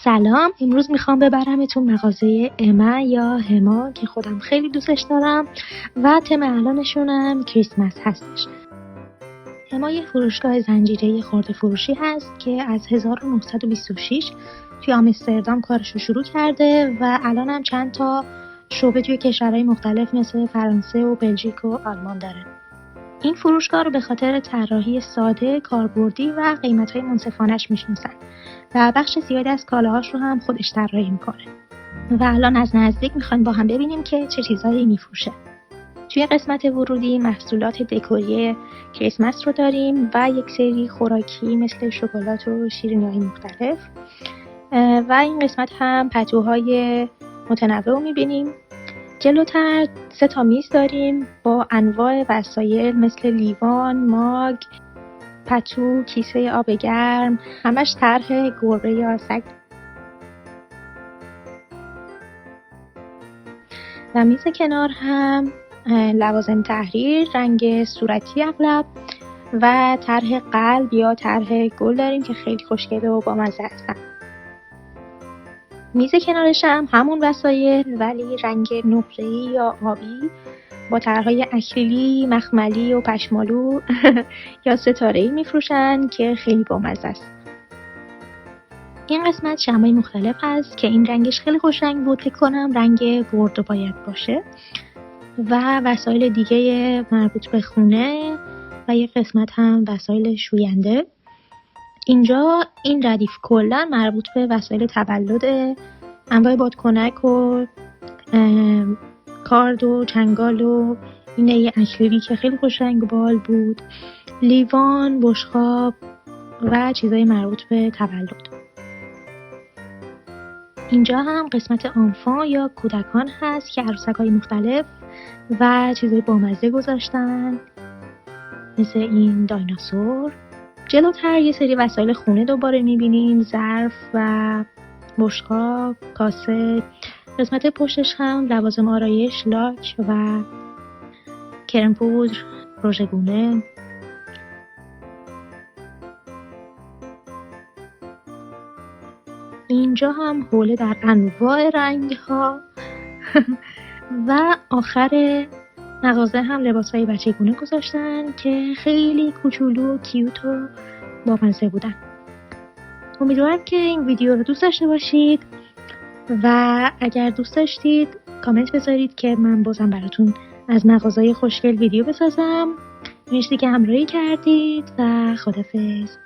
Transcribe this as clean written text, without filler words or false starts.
سلام، امروز میخوام ببرمتون مغازه اما یا هما که خودم خیلی دوستش دارم و تم الانشونم کریسمس هستش. اما یه فروشگاه زنجیره‌ای خرده فروشی هست که از 1926 توی آمستردام کارش رو شروع کرده و الان هم چند تا شعبه توی کشورهای مختلف مثل فرانسه و بلژیک و آلمان داره. این فروشگاه رو به خاطر طراحی ساده، کاربردی و قیمت‌های منصفانه‌اش میشناسن و بخش زیادی از کالاهاش رو هم خودش طراحی میکنه. و الان از نزدیک میخوایم با هم ببینیم که چه چیزایی میفروشه. توی قسمت ورودی محصولات دکوری کریسمس رو داریم و یک سری خوراکی مثل شکلات و شیرینی‌های مختلف و این قسمت هم پتوهای متنوع رو میبینیم. جلوتر 3 تا میز داریم با انواع وسایل مثل لیوان، ماگ، پتو، کیسه آب گرم، همش طرح گربه یا سگ. و میز کنار هم لوازم تحریر رنگ صورتی اغلب و طرح قلب یا طرح گل داریم که خیلی خوشگله و بامزه هستن. میز کنارش هم همون وسایل ولی رنگ نقره‌ای یا آبی با طرح‌های اکریلی، مخملی و پشمالو یا ستاره‌ای میفروشن که خیلی بامزه است. این قسمت شمعای مختلف هست که این رنگش خیلی خوش رنگ بود، فکر کنم رنگ بردو باید باشه و وسایل دیگه مربوط به خونه و یک قسمت هم وسایل شوینده. اینجا این ردیف کلا مربوط به وسایل تولد، انواع بادکنک و کارد و چنگال و اینه اکریلی که خیلی خوش رنگ و بال بود، لیوان، بشقاب و چیزای مربوط به تولد. اینجا هم قسمت آنفان یا کودکان هست که عروسک‌های مختلف و چیزای بامزه گذاشتن مثل این دایناسور. جلوتر یه سری وسایل خونه دوباره میبینیم، ظرف و بشقاب، کاسه. قسمت پشتش هم لوازم آرایش، لاک و کرم پودر، رژگونه. اینجا هم حوله در انواع رنگ‌ها و آخر مغازه هم لباس‌های بچگونه گذاشتن که خیلی کوچولو و کیوت و بامزه بودن. امیدوارم که این ویدیو رو دوست داشته باشید و اگر دوست داشتید کامنت بذارید که من بازم براتون از مغازه‌های خوشگل ویدیو بسازم. مرسی که همراهی کردید و خداحافظ.